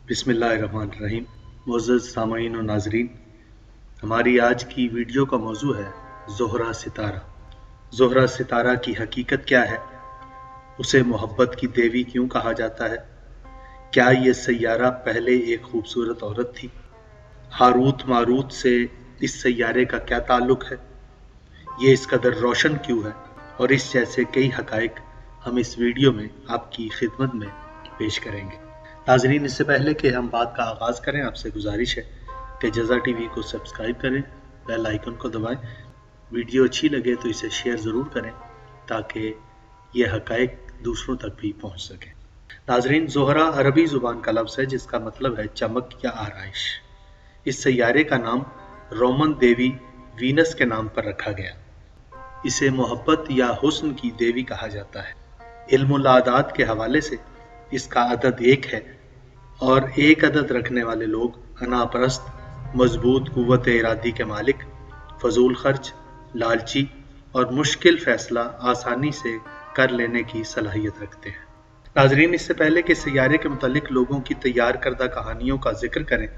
बिस्मिल्लाहिर्रहमानिर्रहीम। मुअज़्ज़ज़ सामईन और नाज़रीन, हमारी आज की वीडियो का मौजू है ज़ोहरा सितारा। ज़ोहरा सितारा की हकीकत क्या है, उसे मोहब्बत की देवी क्यों कहा जाता है, क्या ये सैयारा पहले एक खूबसूरत औरत थी, हारूत मारूत से इस सैयारे का क्या ताल्लुक़ है, ये इस कदर रोशन क्यों है, और इस जैसे कई हक़ाइक़ हम इस वीडियो में आपकी खिदमत में पेश करेंगे। नाज़रीन, इससे पहले कि हम बात का आगाज़ करें, आपसे गुजारिश है कि जज़ा टीवी को सब्सक्राइब करें, बेल आइकन को दबाएं। वीडियो अच्छी लगे तो इसे शेयर ज़रूर करें ताकि ये हक़ाइक़ दूसरों तक भी पहुंच सकें। नाज़रीन, ज़ोहरा अरबी ज़ुबान का लफ्ज़ है जिसका मतलब है चमक या आराइश। इस सैयारे का नाम रोमन देवी वीनस के नाम पर रखा गया। इसे मोहब्बत या हुस्न की देवी कहा जाता है। इल्मुल आदात के हवाले से इसका अदद 1 है और एक अदद रखने वाले लोग अनापरस्त, मजबूत कुव्वत इरादी के मालिक, फजूल खर्च, लालची और मुश्किल फैसला आसानी से कर लेने की सलाहियत रखते हैं। नाजरीन, इससे पहले कि सैयारे के मुतालिक लोगों की तैयार करदा कहानियों का जिक्र करें,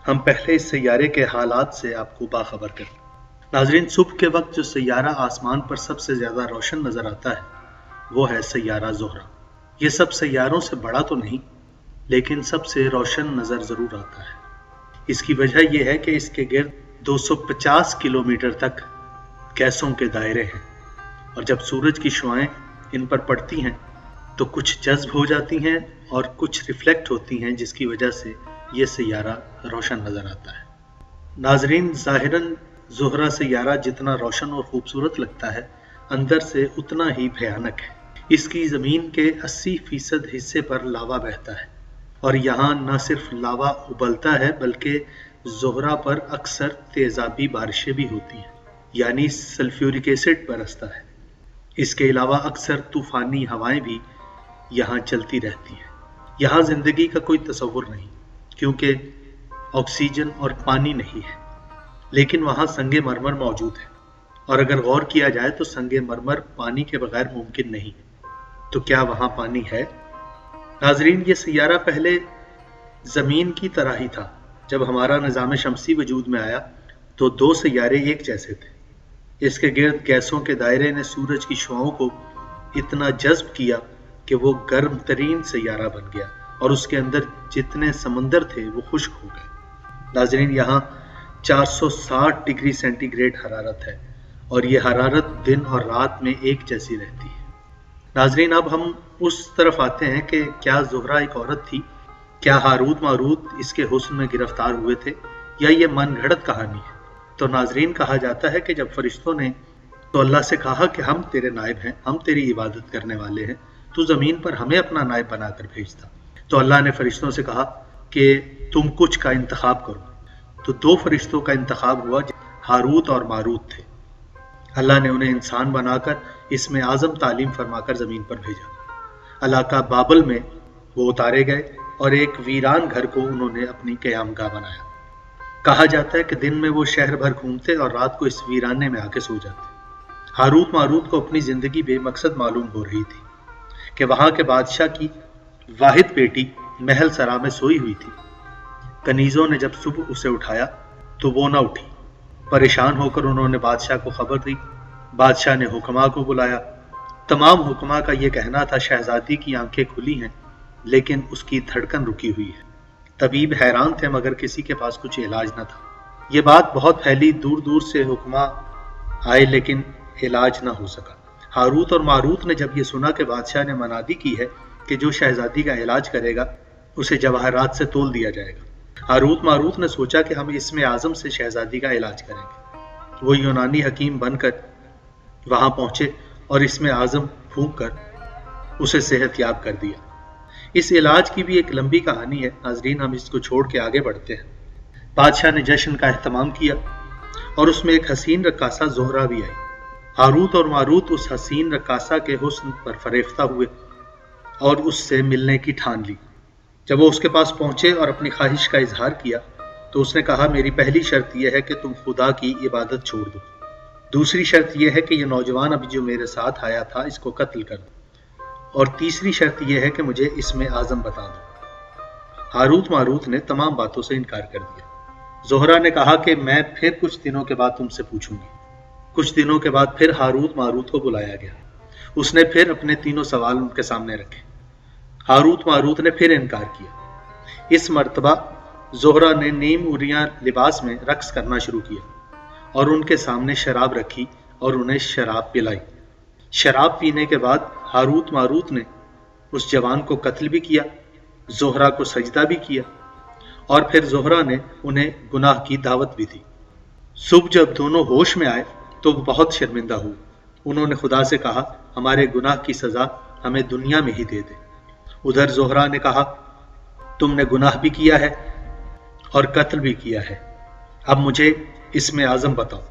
हम पहले इस सैयारे के हालात से आपको बाखबर करें। नाजरीन, सुबह के वक्त जो सैयारा आसमान पर सबसे ज़्यादा रोशन नज़र आता है वो है सैयारा ज़ोहरा। ये सब सैयारों से बड़ा तो नहीं, लेकिन सबसे रोशन नज़र ज़रूर आता है। इसकी वजह यह है कि इसके गिर्द 250 किलोमीटर तक गैसों के दायरे हैं और जब सूरज की शुआएं इन पर पड़ती हैं तो कुछ जज्ब हो जाती हैं और कुछ रिफ्लेक्ट होती हैं, जिसकी वजह से ये सैयारा रोशन नज़र आता है। नाजरीन, ज़ाहिरन ज़ोहरा सैयारा जितना रोशन और ख़ूबसूरत लगता है, अंदर से उतना ही भयानक है। इसकी ज़मीन के 80% हिस्से पर लावा बहता है और यहाँ न सिर्फ लावा उबलता है बल्कि ज़ोहरा पर अक्सर तेज़ाबी बारिशें भी होती हैं, यानी सल्फ्यूरिक एसिड बरसता है। इसके अलावा अक्सर तूफ़ानी हवाएं भी यहाँ चलती रहती हैं। यहाँ ज़िंदगी का कोई तसव्वुर नहीं, क्योंकि ऑक्सीजन और पानी नहीं है, लेकिन वहाँ संगे मरमर मौजूद है और अगर गौर किया जाए तो संगे मरमर पानी के बगैर मुमकिन नहीं है। तो क्या वहाँ पानी है? नाजरीन, ये सैयारा पहले ज़मीन की तरह ही था। जब हमारा निज़ाम शमसी वजूद में आया तो 2 सैयारे एक जैसे थे। इसके गिर्द गैसों के दायरे ने सूरज की शुआओं को इतना जज्ब किया कि वो गर्म तरीन सैयारा बन गया और उसके अंदर जितने समंदर थे वो खुश्क हो गए। नाजरीन, यहाँ 460 डिग्री सेंटीग्रेड हरारत है और ये हरारत दिन और रात में एक जैसी रहती है। नाजरीन, अब हम उस तरफ आते हैं कि क्या ज़ोहरा एक औरत थी? क्या हारूत मारूत इसके हुस्न में गिरफ्तार हुए थे या ये मन घड़त कहानी है? तो नाजरीन, कहा जाता है कि जब फरिश्तों ने तो अल्लाह से कहा कि हम तेरे नायब हैं, हम तेरी इबादत करने वाले हैं, तू ज़मीन पर हमें अपना नायब बनाकर भेजता। तो अल्लाह ने फरिश्तों से कहा कि तुम कुछ का इंतखाब करो। तो 2 फरिश्तों का इंतखाब हुआ, हारूत और मारूत थे। अल्लाह ने उन्हें इंसान बनाकर इसमें आज़म तालीम फरमाकर ज़मीन पर भेजा। इलाका बाबल में वो उतारे गए और एक वीरान घर को उन्होंने अपनी क़यामगाह बनाया। कहा जाता है कि दिन में वो शहर भर घूमते और रात को इस वीराने में आके सो जाते। हारूत मारूत को अपनी ज़िंदगी बेमकसद मालूम हो रही थी कि वहाँ के बादशाह की वाहिद बेटी महल सरा में सोई हुई थी। कनीज़ों ने जब सुबह उसे उठाया तो वो न उठी। परेशान होकर उन्होंने बादशाह को खबर दी। बादशाह ने हुक्मा को बुलाया। तमाम हुक्मा का ये कहना था शहजादी की आंखें खुली हैं लेकिन उसकी धड़कन रुकी हुई है। तबीब हैरान थे मगर किसी के पास कुछ इलाज न था। ये बात बहुत फैली, दूर दूर से हुक्मा आए लेकिन इलाज न हो सका। हारूत और मारूत ने जब ये सुना कि बादशाह ने मनादी की है कि जो शहजादी का इलाज करेगा उसे जवाहरात से तोल दिया जाएगा, हारूत मारूत ने सोचा कि हम इसमें आज़म से शहजादी का इलाज करेंगे। वो यूनानी हकीम बनकर वहाँ पहुँचे और इसमें आज़म फूंक कर उसे सेहतयाब कर दिया। इस इलाज की भी एक लंबी कहानी है। नाजरीन, हम इसको छोड़ के आगे बढ़ते हैं। बादशाह ने जश्न का एहतमाम किया और उसमें एक हसीन रक्कासा ज़ोहरा भी आई। हारूत और मारूत उस हसीन रक्कासा के हुस्न पर फरेफ्ता हुए और उससे मिलने की ठान ली। जब वो उसके पास पहुंचे और अपनी ख्वाहिश का इजहार किया तो उसने कहा, मेरी पहली शर्त यह है कि तुम खुदा की इबादत छोड़ दो। दूसरी शर्त यह है कि ये नौजवान अभी जो मेरे साथ आया था इसको कत्ल कर दो। और तीसरी शर्त यह है कि मुझे इसमें आज़म बता दो। हारूत मारूत ने तमाम बातों से इनकार कर दिया। ज़ोहरा ने कहा कि मैं फिर कुछ दिनों के बाद तुमसे पूछूंगी। कुछ दिनों के बाद फिर हारूत मारूत को बुलाया गया। उसने फिर अपने तीनों सवाल उनके सामने रखे। हारूत मारूत ने फिर इनकार किया। इस मर्तबा ज़ोहरा ने नीम उरिया लिबास में रक्स करना शुरू किया और उनके सामने शराब रखी और उन्हें शराब पिलाई। शराब पीने के बाद हारूत मारूत ने उस जवान को कत्ल भी किया, ज़ोहरा को सजदा भी किया और फिर ज़ोहरा ने उन्हें गुनाह की दावत भी दी। सुबह जब दोनों होश में आए तो वो बहुत शर्मिंदा हुए। उन्होंने खुदा से कहा, हमारे गुनाह की सज़ा हमें दुनिया में ही दे दे। उधर ज़ोहरा ने कहा, तुमने गुनाह भी किया है और कत्ल भी किया है, अब मुझे इसमें आज़म बताओ।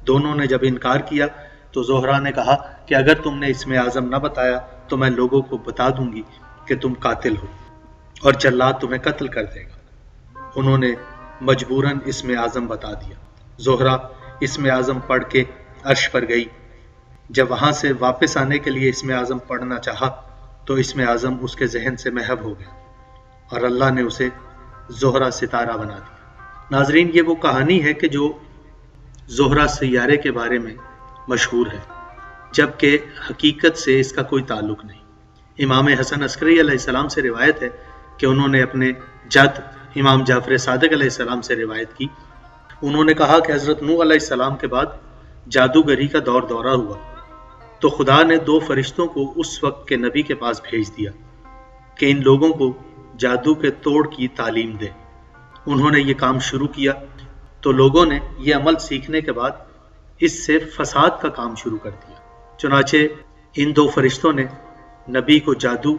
दोनों ने जब इनकार किया तो ज़ोहरा ने कहा कि अगर तुमने इसमें आज़म न बताया तो मैं लोगों को बता दूंगी कि तुम कातिल हो और जल्लाद तुम्हें कत्ल कर देगा। उन्होंने मजबूरन इसमें आज़म बता दिया। ज़ोहरा इसमें आज़म पढ़ के अर्श पर गई। जब वहां से वापस आने के लिए इसमें आज़म पढ़ना चाहा तो इसमें आज़म उसके जहन से महव हो गया और अल्लाह ने उसे ज़ोहरा सितारा बना दिया। नाजरीन, ये वो कहानी है कि जो ज़ोहरा सैयारे के बारे में मशहूर है, जबकि हकीकत से इसका कोई ताल्लुक नहीं। इमाम हसन अस्करी अलैहिस्सलाम से रिवायत है कि उन्होंने अपने जद इमाम जाफर सादिक अलैहिस्सलाम से रिवायत की। उन्होंने कहा कि हज़रत नूह अलैहिस्सलाम के बाद जादूगरी का दौरा हुआ तो खुदा ने 2 फरिश्तों को उस वक्त के नबी के पास भेज दिया कि इन लोगों को जादू के तोड़ की तालीम दे। उन्होंने ये काम शुरू किया तो लोगों ने ये अमल सीखने के बाद इससे फसाद का काम शुरू कर दिया। चुनाचे इन 2 फरिश्तों ने नबी को जादू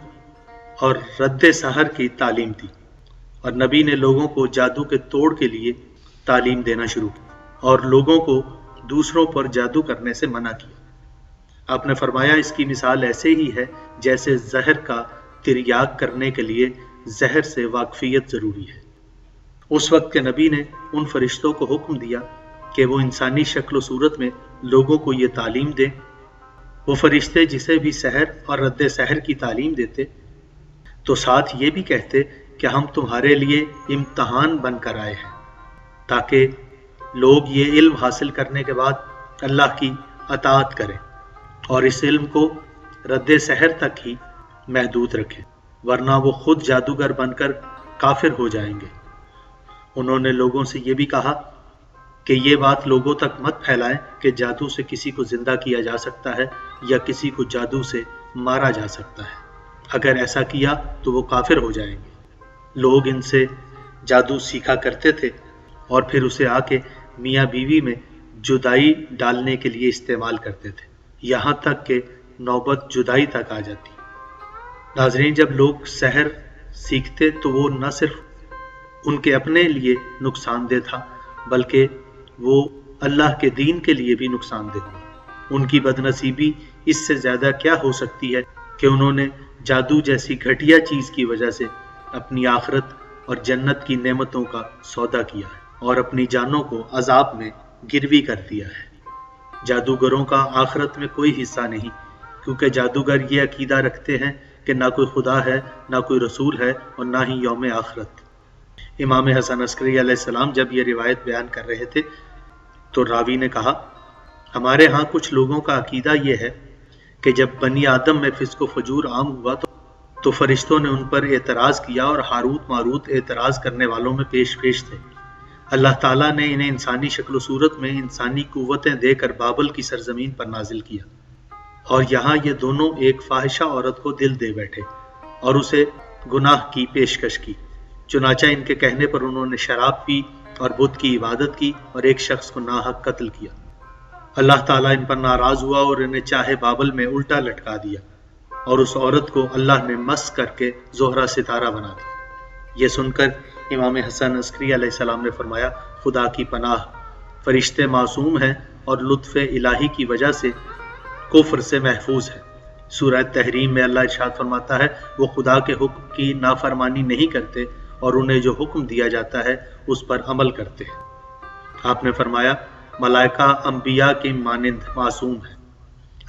और रद्द सहर की तालीम दी और नबी ने लोगों को जादू के तोड़ के लिए तालीम देना शुरू की और लोगों को दूसरों पर जादू करने से मना किया। आपने फरमाया, इसकी मिसाल ऐसे ही है जैसे जहर का तिर्याग करने के लिए जहर से वाकफियत ज़रूरी है। उस वक्त के नबी ने उन फरिश्तों को हुक्म दिया कि वो इंसानी शक्ल सूरत में लोगों को ये तालीम दें। वो फरिश्ते जिसे भी सहर और रद्द सहर की तालीम देते तो साथ ये भी कहते कि हम तुम्हारे लिए इम्तहान बनकर आए हैं, ताकि लोग ये इल्म हासिल करने के बाद अल्लाह की अताअत करें और इस इल्म को रद्द सहर तक ही महदूद रखें, वरना वो खुद जादूगर बनकर काफिर हो जाएंगे। उन्होंने लोगों से ये भी कहा कि ये बात लोगों तक मत फैलाएं कि जादू से किसी को जिंदा किया जा सकता है या किसी को जादू से मारा जा सकता है। अगर ऐसा किया तो वो काफिर हो जाएंगे। लोग इनसे जादू सीखा करते थे और फिर उसे आके मियाँ बीवी में जुदाई डालने के लिए इस्तेमाल करते थे, यहाँ तक कि नौबत जुदाई तक आ जाती। नाजरीन, जब लोग सहर सीखते तो वो न सिर्फ उनके अपने लिए नुकसानदेह था बल्कि वो अल्लाह के दीन के लिए भी नुकसानदेह हुआ। उनकी बदनसीबी इससे ज़्यादा क्या हो सकती है कि उन्होंने जादू जैसी घटिया चीज़ की वजह से अपनी आखिरत और जन्नत की नेमतों का सौदा किया है और अपनी जानों को अजाब में गिरवी कर दिया है। जादूगरों का आखिरत में कोई हिस्सा नहीं, क्योंकि जादूगर ये अकीदा रखते हैं कि ना कोई खुदा है, ना कोई रसूल है और ना ही यौम आखिरत। इमाम हसन अस्करी अलैहिस्सलाम जब ये रिवायत बयान कर रहे थे तो रावी ने कहा, हमारे यहाँ कुछ लोगों का अकीदा ये है कि जब बनी आदम में फिस्को फजूर आम हुआ तो फरिश्तों ने उन पर एतराज़ किया और हारूत मारूत एतराज़ करने वालों में पेश थे। अल्लाह ताला ने इन्हें इंसानी शक्ल सूरत में इंसानी कुव्वतें देकर बाबल की सरजमीन पर नाजिल किया और यहाँ ये दोनों एक फाहिशा औरत को दिल दे बैठे और उसे गुनाह की पेशकश की। चुनाचा इनके कहने पर उन्होंने शराब पी और बुत की इबादत की और एक शख्स को नाहक कत्ल किया। अल्लाह ताला इन पर नाराज हुआ और इन्हें चाहे बाबल में उल्टा लटका दिया और उस औरत को अल्लाह ने मस करके ज़ोहरा सितारा बना दिया। ये सुनकर इमाम हसन अस्करी अलैहिस्सलाम ने फरमाया, खुदा की पनाह, फरिश्ते मासूम हैं और लुत्फ़ इलाही की वजह से कुफ्र से महफूज है। सूरह तहरीम में अल्लाह इरशाद फरमाता है, वो खुदा के हुक्म की नाफरमानी नहीं करते और उन्हें जो हुक्म दिया जाता है उस पर अमल करते हैं। आपने फरमाया, मलाइका अंबिया की मानिंद मासूम है।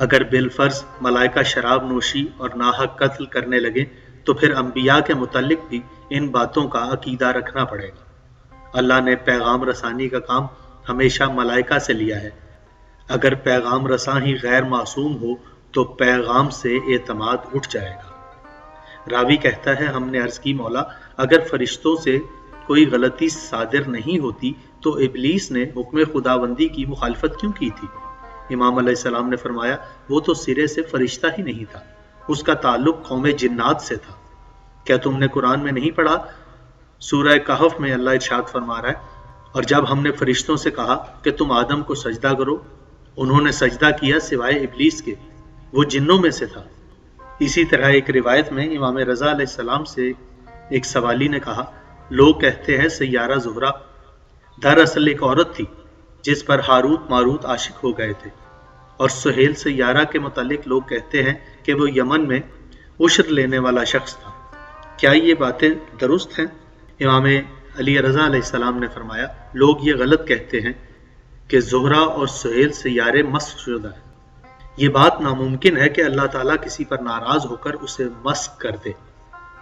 अगर बिलफर्ज मलाइका शराब नोशी और नाहक कत्ल करने लगे तो फिर अंबिया के मुतल्लिक भी इन बातों का अकीदा रखना पड़ेगा। अल्लाह ने पैगाम रसानी का काम हमेशा मलाइका से लिया है। अगर पैगाम रसां ही गैर मासूम हो तो पैगाम से एतमाद उठ जाएगा। रावी कहता है, हमने अर्ज की, मौला अगर फरिश्तों से कोई गलती सादिर नहीं होती तो इबलीस ने हुक्म खुदाबंदी की मुखालफत क्यों की थी? इमाम अलैहिस्सलाम ने फरमाया, वो तो सिरे से फरिश्ता ही नहीं था, उसका ताल्लुक कौम जिन्नात से था। क्या तुमने कुरान में नहीं पढ़ा? सूरह कहफ में अल्लाह इरशाद फरमा रहा है, और जब हमने फरिश्तों से कहा कि तुम आदम को सजदा करो, उन्होंने सजदा किया सिवाय इबलीस के, वो जिन्नों में से था। इसी तरह एक रिवायत में इमाम रज़ा अलैहिस्सलाम से एक सवाली ने कहा, लोग कहते हैं सैयारा ज़ोहरा दरअसल एक औरत थी जिस पर हारूत मारूत आशिक हो गए थे, और सुहेल सैयारा के मुतालिक लोग कहते हैं कि वो यमन में उश्र लेने वाला शख्स था। क्या ये बातें दुरुस्त हैं? इमाम अली रज़ा अलैहिस्सलाम ने फरमाया, लोग ये गलत कहते हैं कि ज़ोहरा और सुहेल सैयारे मस्ख शुदा है। ये बात नामुमकिन है कि अल्लाह ताला किसी पर नाराज होकर उसे मस्ख कर दे,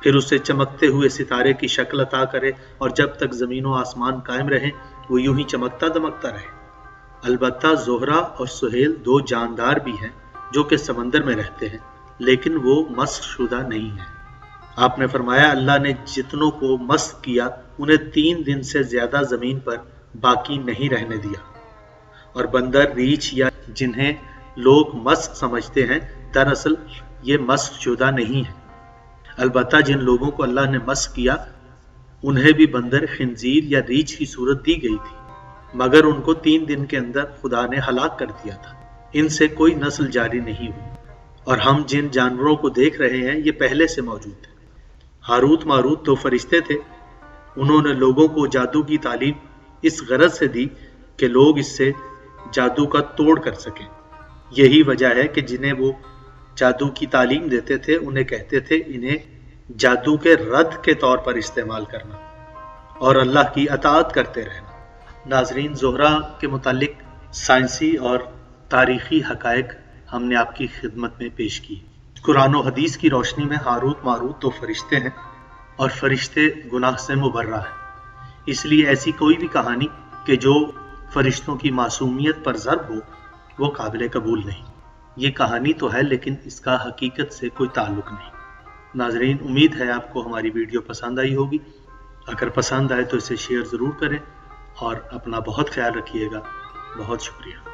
फिर उसे चमकते हुए सितारे की शक्ल अता करे और जब तक ज़मीन व आसमान कायम रहे वो यूं ही चमकता दमकता रहे। अलबत्ता ज़ोहरा और सुहेल दो जानदार भी हैं जो कि समंदर में रहते हैं, लेकिन वो मस्ख शुदा नहीं है। आपने फरमाया, अल्लाह ने जितनों को मस्ख किया उन्हें 3 दिन से ज्यादा जमीन पर बाकी नहीं रहने दिया, और बंदर, रीछ या जिन्हें लोग मस्ख समझते हैं दरअसल ये मस्ख शुदा नहीं है। अलबत्ता जिन लोगों को अल्लाह ने मस्ख किया उन्हें भी बंदर, खिंजीर या रीछ की सूरत दी गई थी, मगर उनको 3 दिन के अंदर खुदा ने हलाक कर दिया था। इनसे कोई नस्ल जारी नहीं हुई, और हम जिन जानवरों को देख रहे हैं ये पहले से मौजूद थे। हारूत मारूत दो फरिश्ते थे, उन्होंने लोगों को जादू की तालीम इस गरज से दी कि लोग इससे जादू का तोड़ कर सकें। यही वजह है कि जिन्हें वो जादू की तालीम देते थे उन्हें कहते थे इन्हें जादू के रद के तौर पर इस्तेमाल करना और अल्लाह की अताअत करते रहना। नाजरीन, ज़ोहरा के मुतालिक साइंसी और तारीखी हकायक हमने आपकी खिदमत में पेश की। कुरान और हदीस की रोशनी में हारूत मारूत तो फरिश्ते हैं और फरिश्ते गुनाह से मुबर्रा है, इसलिए ऐसी कोई भी कहानी कि जो फरिश्तों की मासूमियत पर ज़र्ब हो वो काबिल कबूल नहीं। ये कहानी तो है लेकिन इसका हकीकत से कोई ताल्लुक नहीं। नाजरीन, उम्मीद है आपको हमारी वीडियो पसंद आई होगी। अगर पसंद आए तो इसे शेयर ज़रूर करें और अपना बहुत ख्याल रखिएगा। बहुत शुक्रिया।